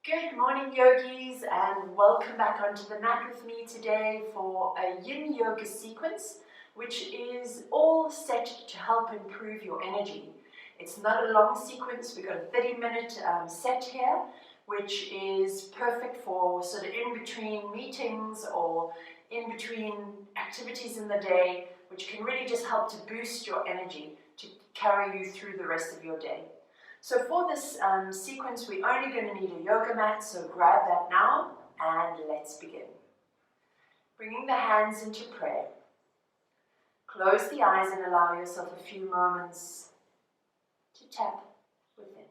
Good morning, yogis, and welcome back onto the mat with me today for a Yin Yoga sequence, which is all set to help improve your energy. It's not a long sequence. We've got a 30-minute set here, which is perfect for sort of in between meetings or in between activities in the day, which can really just help to boost your energy to carry you through the rest of your day. So for this sequence, we're only going to need a yoga mat, so grab that now and let's begin. Bringing the hands into prayer. Close the eyes and allow yourself a few moments to tap within.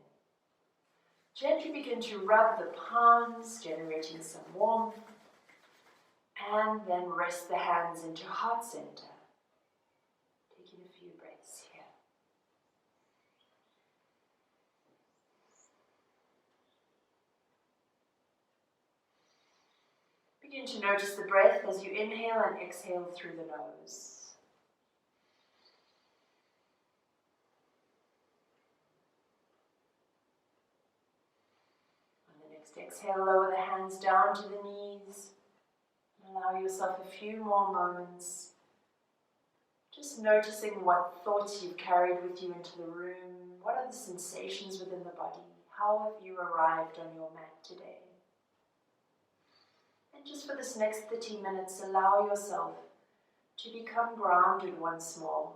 Gently begin to rub the palms, generating some warmth, and then rest the hands into heart center. Taking a few breaths here. Begin to notice the breath as you inhale and exhale through the nose. On the next exhale, lower the hands down to the knees. Allow yourself a few more moments, just noticing what thoughts you've carried with you into the room. What are the sensations within the body? How have you arrived on your mat today? And just for this next 30 minutes, allow yourself to become grounded once more,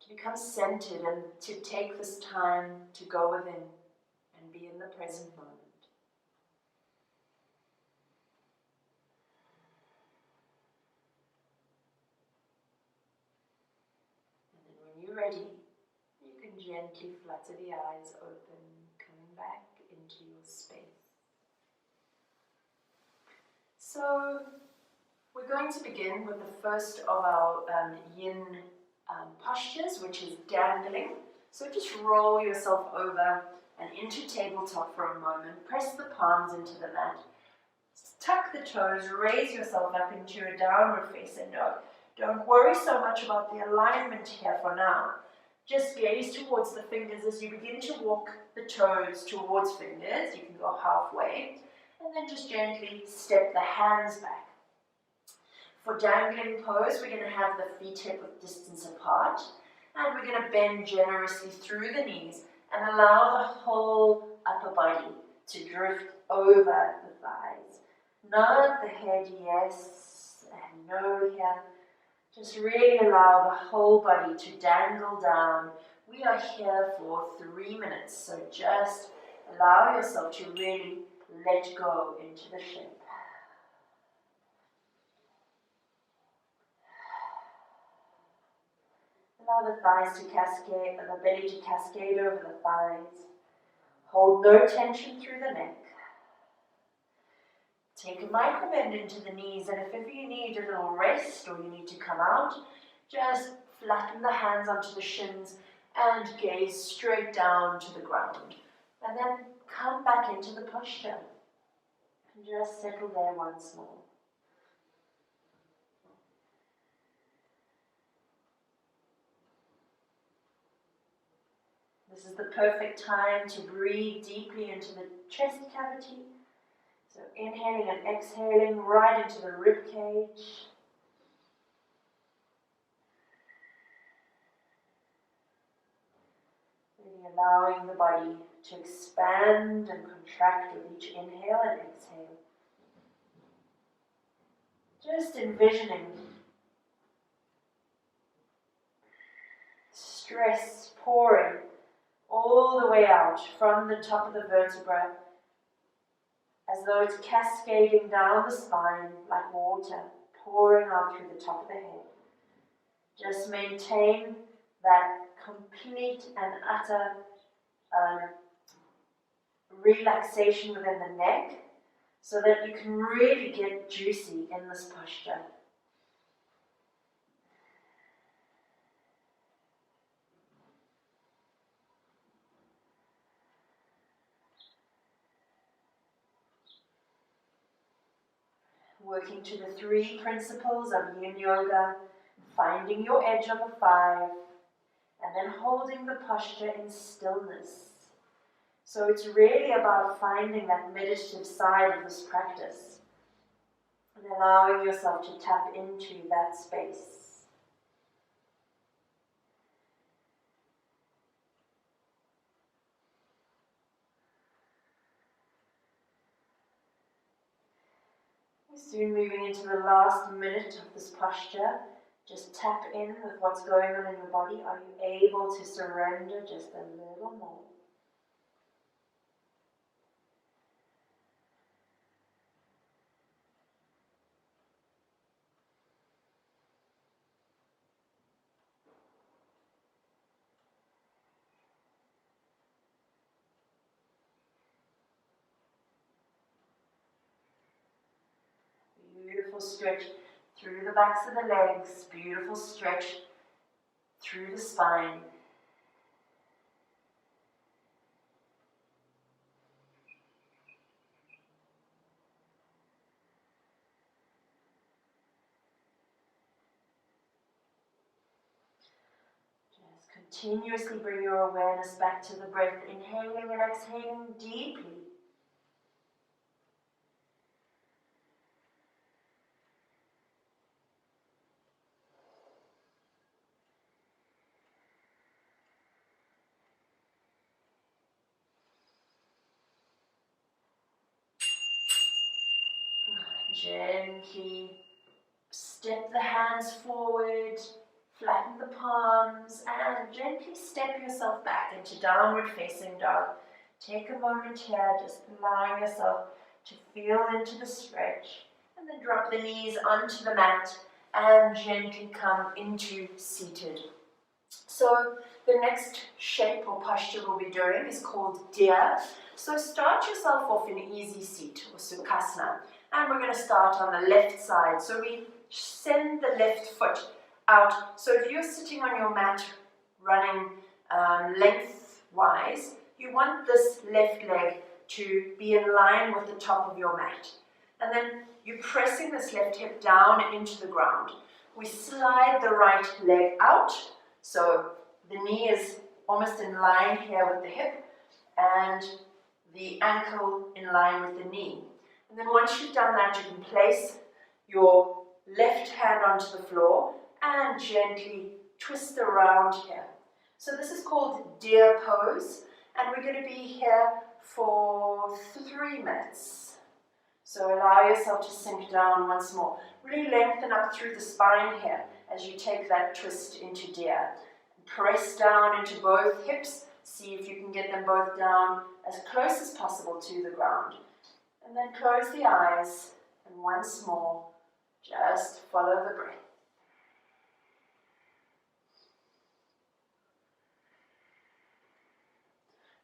to become centered and to take this time to go within and be in the present moment. And then when you're ready, you can gently flutter the eyes open, coming back into your space. So we're going to begin with the first of our yin postures, which is dangling. So just roll yourself over and into tabletop for a moment. Press the palms into the mat. Tuck the toes, raise yourself up into a downward facing dog. Don't worry so much about the alignment here for now. Just gaze towards the fingers as you begin to walk the toes towards fingers. You can go halfway. And then just gently step the hands back. For dangling pose, we're going to have the feet hip-width distance apart. And we're going to bend generously through the knees and allow the whole upper body to drift over the thighs. Nod the head yes and no here. Just really allow the whole body to dangle down. We are here for 3 minutes, so just allow yourself to really let go into the shape. Allow the thighs to cascade, the belly to cascade over the thighs. Hold no tension through the neck. Take a micro bend into the knees, and if ever you need a little rest or you need to come out, just flatten the hands onto the shins and gaze straight down to the ground. And then come back into the posture. And just settle there once more. This is the perfect time to breathe deeply into the chest cavity. So inhaling and exhaling right into the rib cage. Really allowing the body to expand and contract with each inhale and exhale. Just envisioning stress pouring all the way out from the top of the vertebra, as though it's cascading down the spine like water, pouring out through the top of the head. Just maintain that complete and utter relaxation within the neck so that you can really get juicy in this posture. Working to the 3 principles of Yin Yoga, finding your edge of a 5, and then holding the posture in stillness. So it's really about finding that meditative side of this practice and allowing yourself to tap into that space. We're soon moving into the last minute of this posture. Just tap in with what's going on in your body. Are you able to surrender just a little more? Beautiful stretch through the backs of the legs. Beautiful stretch through the spine. Just continuously bring your awareness back to the breath, inhaling and exhaling deeply. Gently step the hands forward, flatten the palms, and gently step yourself back into downward facing dog. Take a moment here, just allowing yourself to feel into the stretch, and then drop the knees onto the mat and gently come into seated. So the next shape or posture we'll be doing is called deer. So start yourself off in easy seat or sukhasana. And we're going to start on the left side. So we send the left foot out. So if you're sitting on your mat running lengthwise, you want this left leg to be in line with the top of your mat. And then you're pressing this left hip down into the ground. We slide the right leg out. So the knee is almost in line here with the hip and the ankle in line with the knee. And then once you've done that, you can place your left hand onto the floor and gently twist around here. So this is called deer pose, and we're going to be here for 3 minutes. So allow yourself to sink down once more. Really lengthen up through the spine here as you take that twist into deer. Press down into both hips. See if you can get them both down as close as possible to the ground. And then close the eyes, and once more, just follow the breath.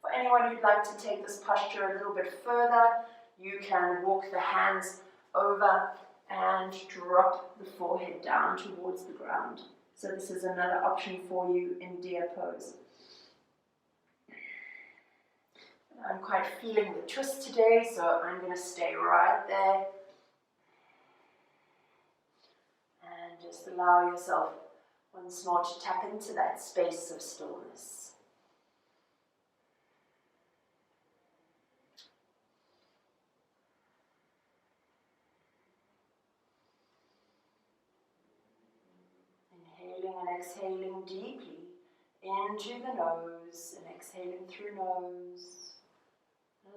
For anyone who'd like to take this posture a little bit further, you can walk the hands over and drop the forehead down towards the ground. So this is another option for you in deer pose. I'm quite feeling the twist today, so I'm going to stay right there. And just allow yourself once more to tap into that space of stillness. Inhaling and exhaling deeply into the nose and exhaling through nose.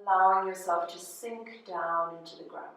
Allowing yourself to sink down into the ground.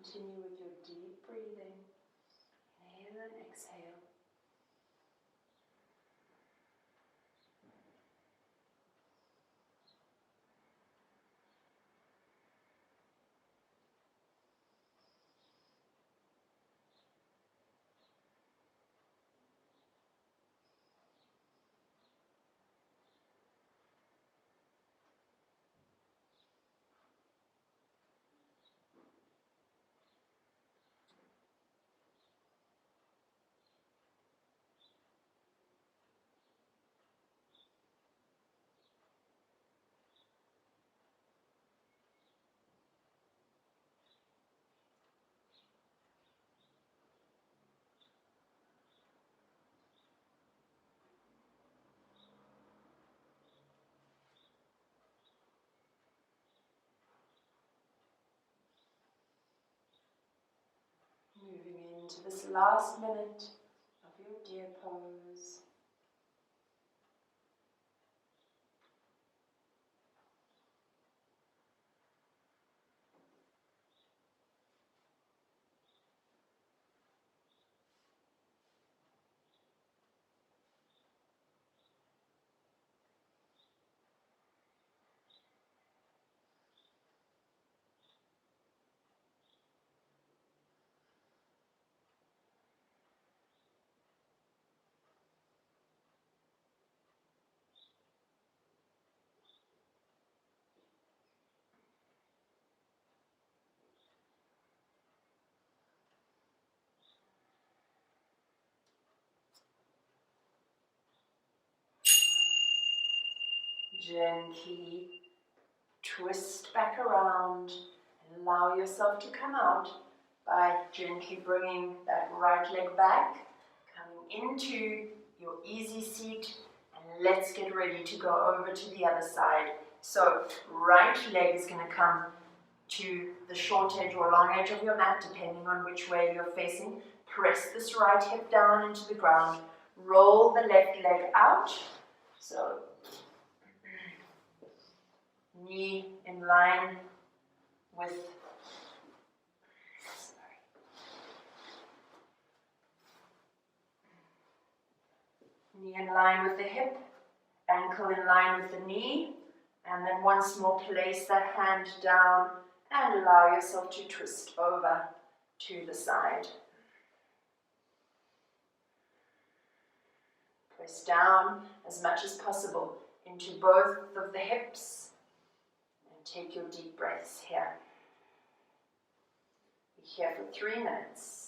Continue with your deep breathing. Inhale and exhale. Moving into this last minute of your deer pose. Gently twist back around and allow yourself to come out by gently bringing that right leg back, coming into your easy seat, and let's get ready to go over to the other side. So right leg is going to come to the short edge or long edge of your mat, depending on which way you're facing. Press this right hip down into the ground, roll the left leg out. So knee in line with, knee in line with the hip, ankle in line with the knee, and then once more place that hand down and allow yourself to twist over to the side. Press down as much as possible into both of the hips and take your deep breaths here. Be here for 3 minutes.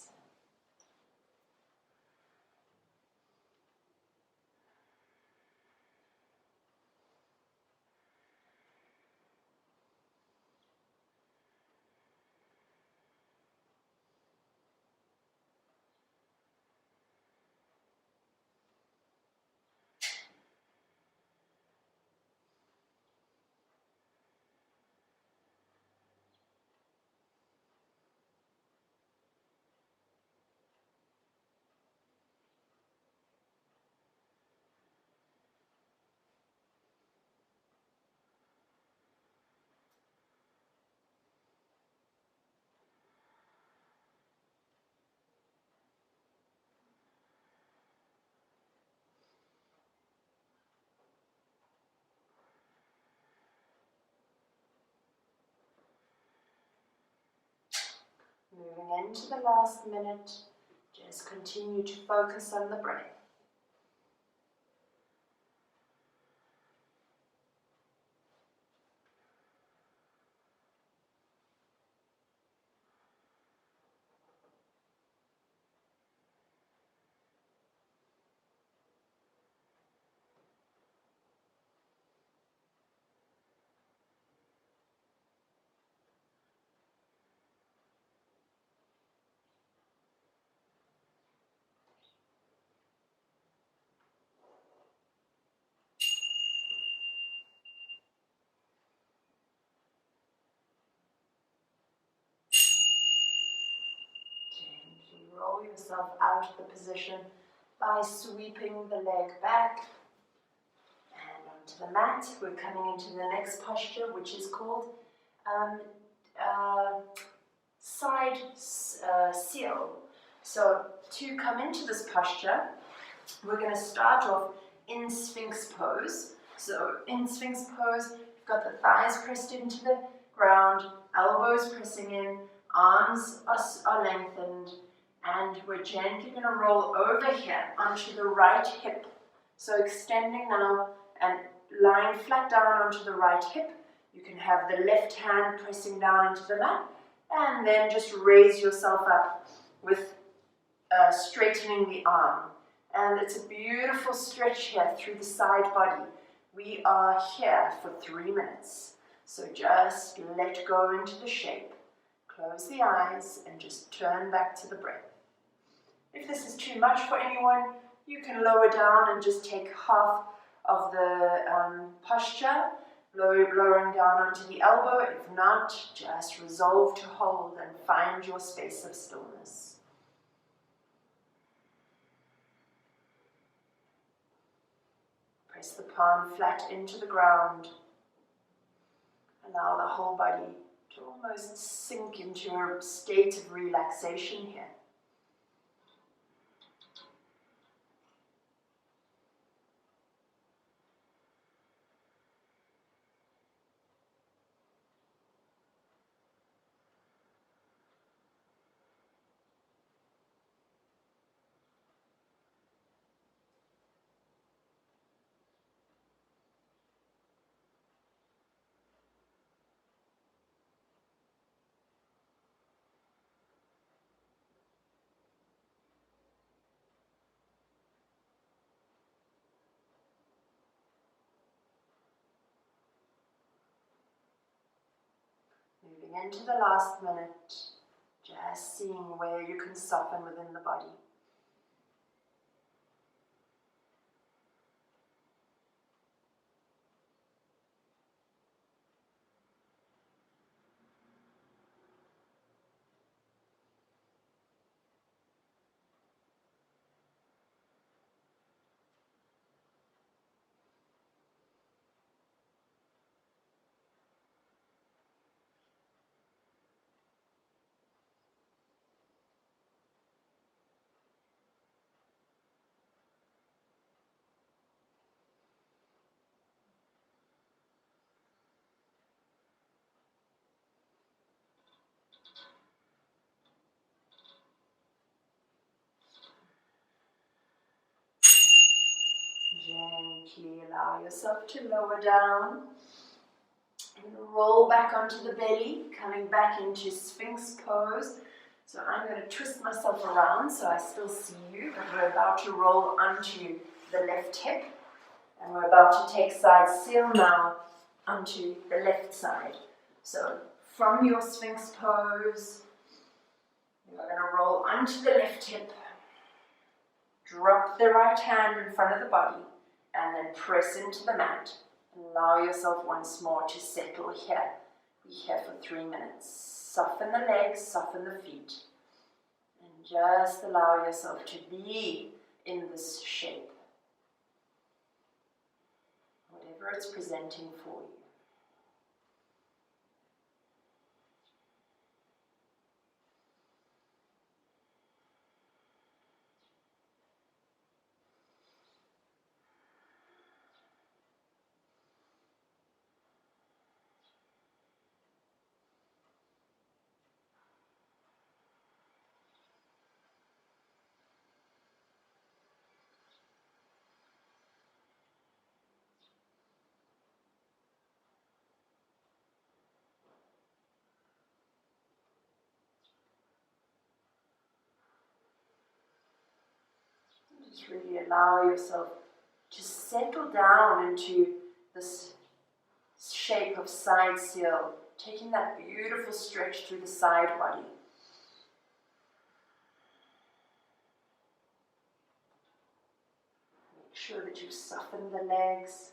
Moving into the last minute, just continue to focus on the breath. Gently roll yourself out of the position by sweeping the leg back and onto the mat. We're coming into the next posture, which is called side seal. So to come into this posture, we're going to start off in Sphinx pose. So in Sphinx pose, you've got the thighs pressed into the ground, elbows pressing in, arms are lengthened, and we're gently going to roll over here onto the right hip. So extending now and lying flat down onto the right hip. You can have the left hand pressing down into the mat, and then just raise yourself up with straightening the arm. And it's a beautiful stretch here through the side body. We are here for 3 minutes. So just let go into the shape. Close the eyes and just turn back to the breath. If this is too much for anyone, you can lower down and just take half of the posture, lowering down onto the elbow. If not, just resolve to hold and find your space of stillness. Press the palm flat into the ground. Allow the whole body to almost sink into a state of relaxation here. Moving into the last minute, just seeing where you can soften within the body. Gently allow yourself to lower down and roll back onto the belly, coming back into Sphinx pose. So I'm going to twist myself around so I still see you, but we're about to roll onto the left hip, and we're about to take side seal now onto the left side. So from your Sphinx pose, you're going to roll onto the left hip, drop the right hand in front of the body, and then press into the mat. Allow yourself once more to settle here. Be here for 3 minutes. Soften the legs, soften the feet, and just allow yourself to be in this shape, whatever it's presenting for you. Just really allow yourself to settle down into this shape of side seal, taking that beautiful stretch through the side body. Make sure that you've softened the legs,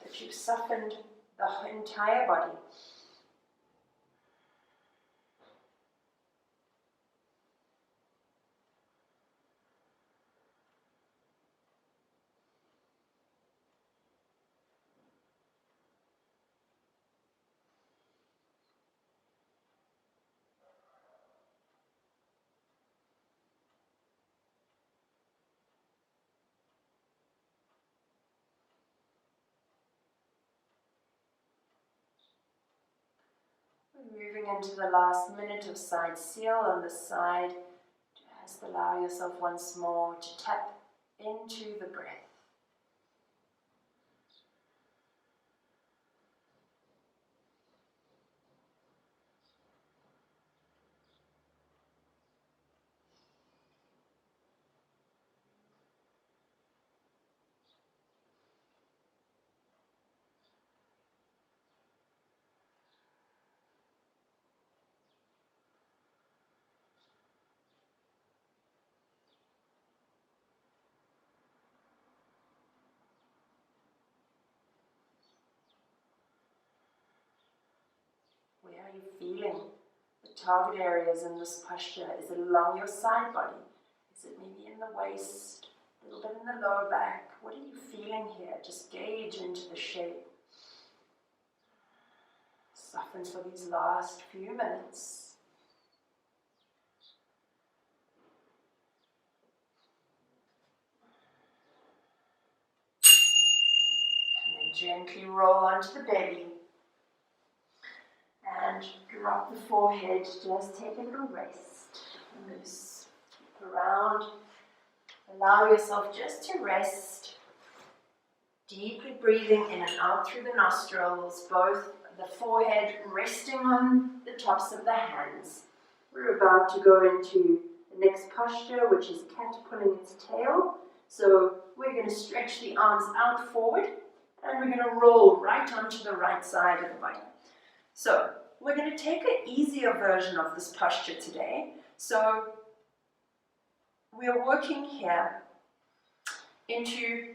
that you've softened the entire body. Moving into the last minute of side seal on the side, just allow yourself once more to tap into the breath. Where are you feeling the target areas in this posture? Is it along your side body? Is it maybe in the waist, a little bit in the lower back. What are you feeling here? Just gauge into the shape. Soften for these last few minutes. Gently roll onto the belly and drop the forehead. Just take a little rest. Loose around. Allow yourself just to rest. Deeply breathing in and out through the nostrils, both the forehead resting on the tops of the hands. We're about to go into the next posture, which is cat pulling its tail. So we're going to stretch the arms out forward. And we're going to roll right onto the right side of the body. So we're going to take an easier version of this posture today. So we're working here into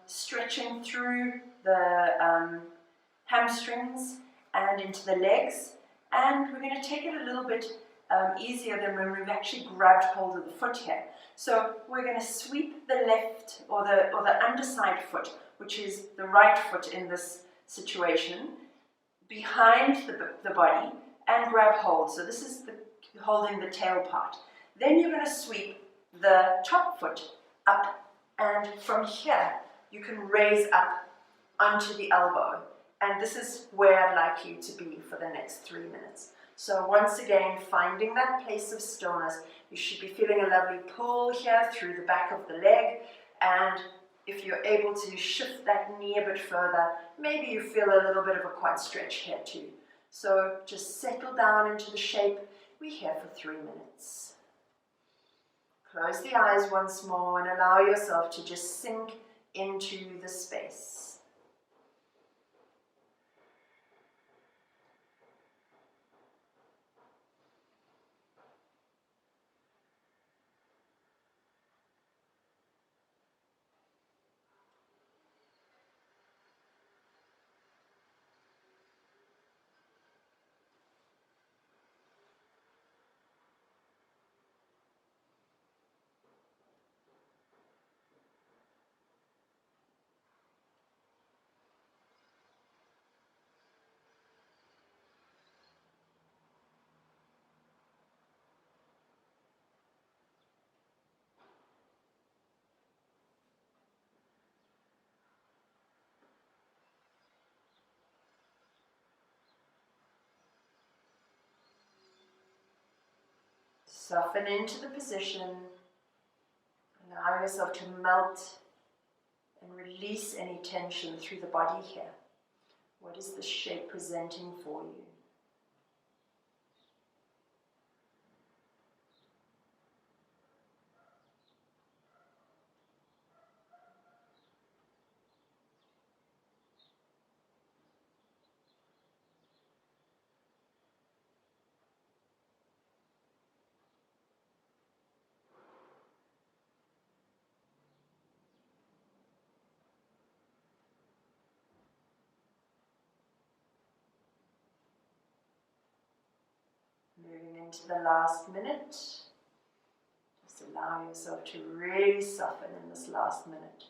stretching through the hamstrings and into the legs. And we're going to take it a little bit easier than when we've actually grabbed hold of the foot here. So we're going to sweep the left or the underside foot, which is the right foot in this situation, behind the body and grab hold. So this is holding the tail part. Then you're going to sweep the top foot up, and from here you can raise up onto the elbow. And this is where I'd like you to be for the next 3 minutes. So once again, finding that place of stillness. You should be feeling a lovely pull here through the back of the leg, and if you're able to shift that knee a bit further, maybe you feel a little bit of a quad stretch here too. So just settle down into the shape. We're here for 3 minutes. Close the eyes once more and allow yourself to just sink into the space. Soften into the position. Allow yourself to melt and release any tension through the body here. What is the shape presenting for you? Moving into the last minute. Just allow yourself to really soften in this last minute.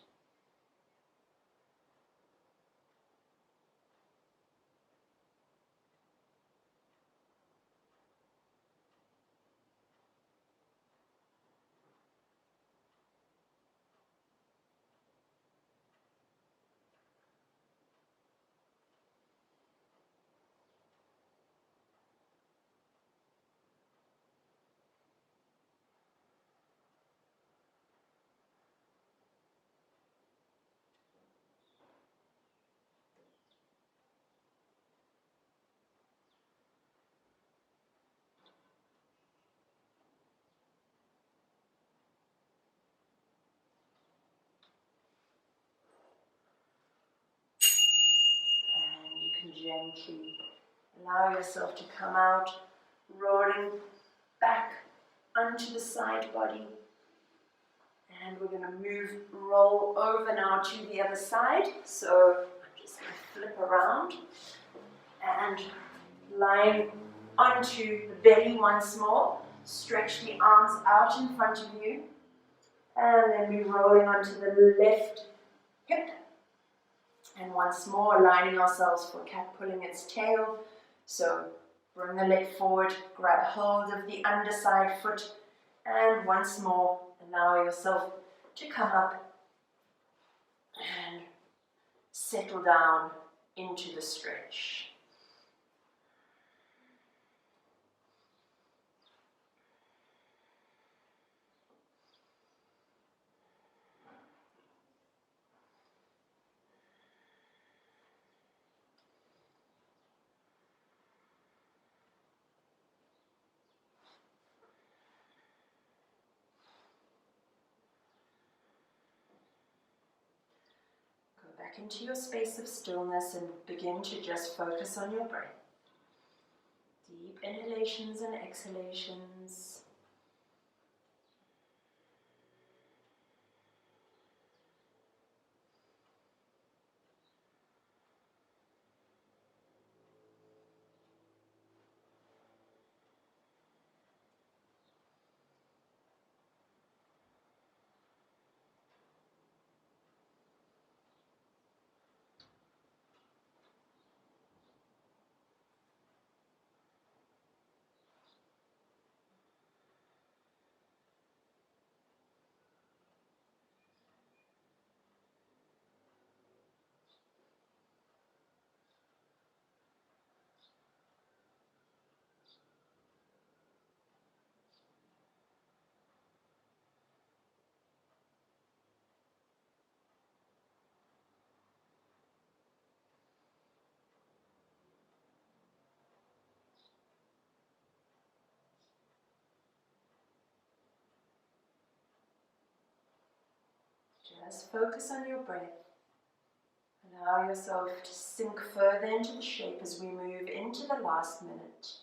Gently allow yourself to come out, rolling back onto the side body. And we're going to roll over now to the other side. So I'm just going to flip around and lying onto the belly once more. Stretch the arms out in front of you. And then we're rolling onto the left hip. And once more, aligning ourselves for cat pulling its tail. So bring the leg forward, grab hold of the underside foot, and once more, allow yourself to come up and settle down into the stretch. Back into your space of stillness and begin to just focus on your breath. Deep inhalations and exhalations. Just focus on your breath. Allow yourself to sink further into the shape as we move into the last minute.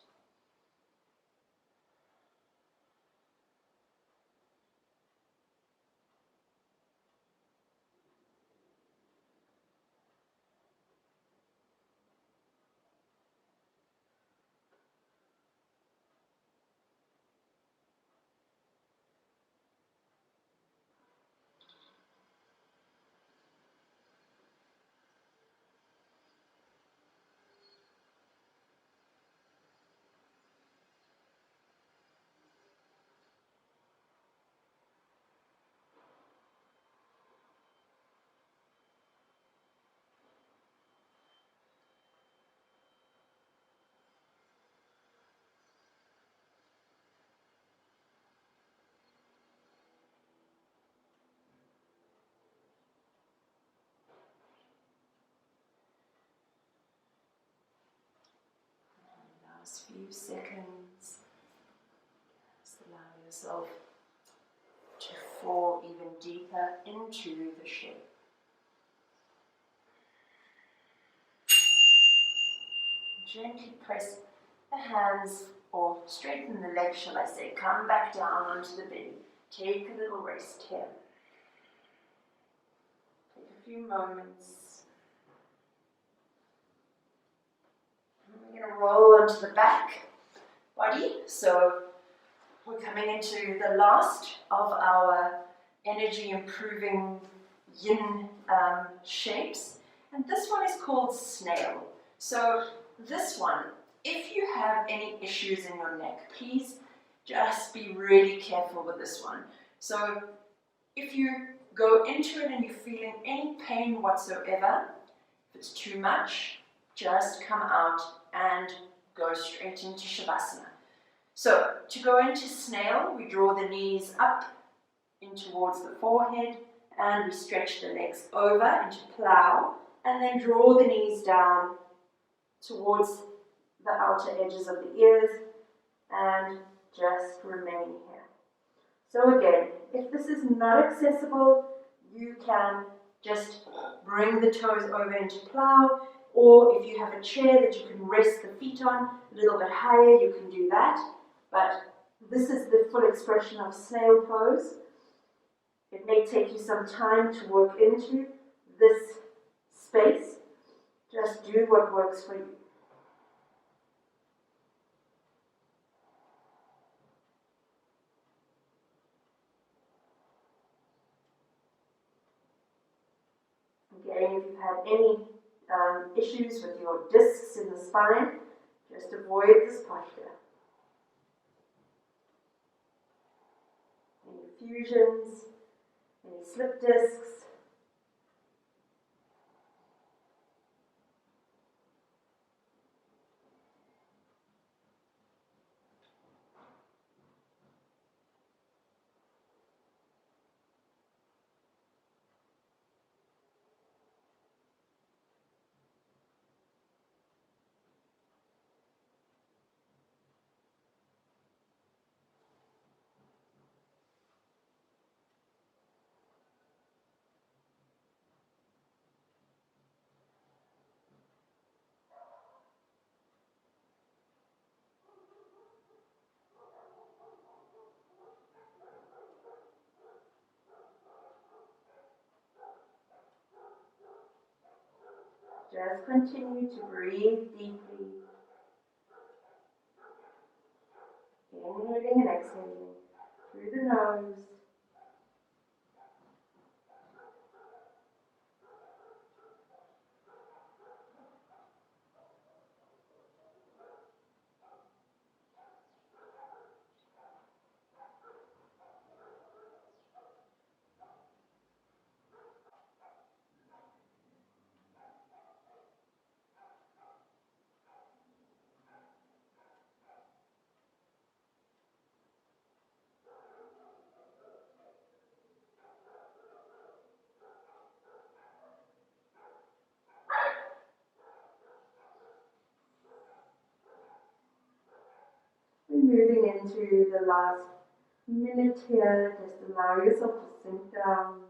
Last few seconds. Just allow yourself to fall even deeper into the shape. Gently press the hands, or straighten the legs, shall I say. Come back down onto the belly. Take a little rest here. Take a few moments. We're going to roll onto the back body. So we're coming into the last of our energy improving yin shapes. And this one is called snail. So this one, if you have any issues in your neck, please just be really careful with this one. So if you go into it and you're feeling any pain whatsoever, if it's too much, just come out and go straight into Shavasana. So to go into snail, we draw the knees up in towards the forehead and we stretch the legs over into plow and then draw the knees down towards the outer edges of the ears and just remain here. So again, if this is not accessible, you can just bring the toes over into plow, or if you have a chair that you can rest the feet on a little bit higher, you can do that. But this is the full expression of snail pose. It may take you some time to work into this space. Just do what works for you. Again, if you've had any issues with your discs in the spine, just avoid this posture. Any fusions, any slip discs. Just continue to breathe deeply. Inhaling and exhaling through the nose. We're moving into the last minute here. Just allow yourself to sink down.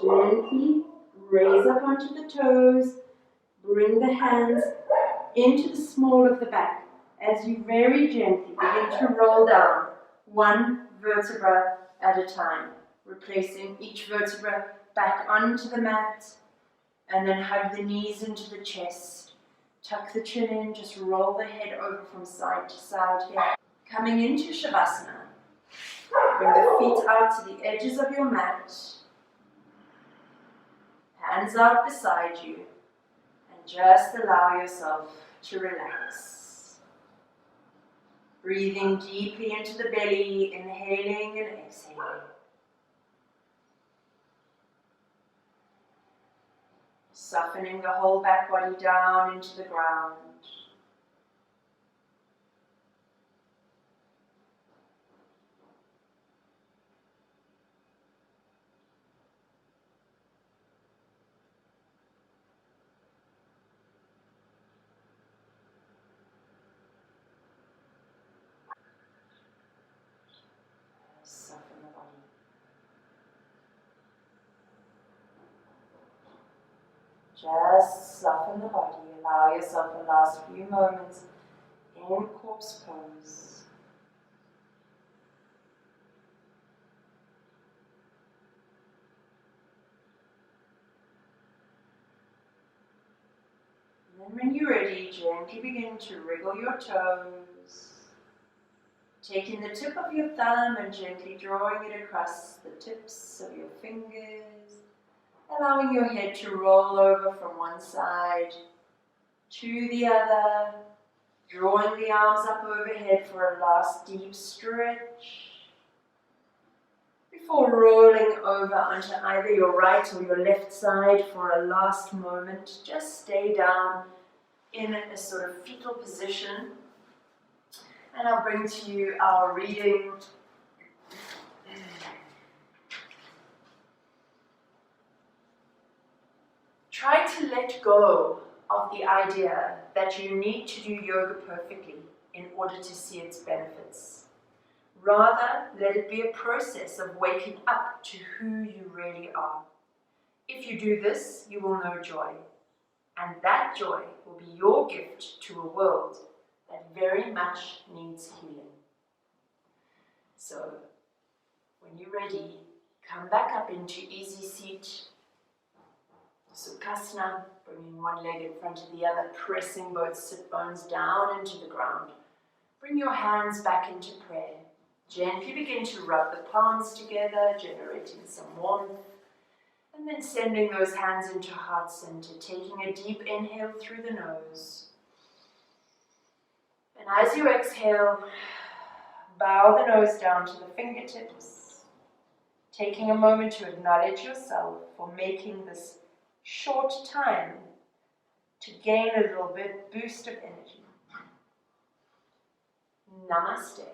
Gently raise up onto the toes. Bring the hands into the small of the back as you very gently begin to roll down one vertebra at a time, replacing each vertebra back onto the mat, and then hug the knees into the chest. Tuck the chin in, just roll the head over from side to side here. Coming into Shavasana, bring the feet out to the edges of your mat, hands out beside you, and just allow yourself to relax. Breathing deeply into the belly, inhaling and exhaling. Softening the whole back body down into the ground. Soften the body. Just soften the body. Allow yourself the last few moments in corpse pose. And then when you're ready, gently begin to wriggle your toes. Taking the tip of your thumb and gently drawing it across the tips of your fingers. Allowing your head to roll over from one side to the other. Drawing the arms up overhead for a last deep stretch. Before rolling over onto either your right or your left side for a last moment, just stay down in a sort of fetal position. And I'll bring to you our reading. Try to let go of the idea that you need to do yoga perfectly in order to see its benefits. Rather, let it be a process of waking up to who you really are. If you do this, you will know joy, and that joy will be your gift to a world that very much needs healing. So, when you're ready, come back up into easy seat, Sukhasana, bringing one leg in front of the other, pressing both sit bones down into the ground. Bring your hands back into prayer. Gently begin to rub the palms together, generating some warmth. And then sending those hands into heart center, taking a deep inhale through the nose. And as you exhale, bow the nose down to the fingertips, taking a moment to acknowledge yourself for making this short time to gain a little bit boost of energy. Namaste.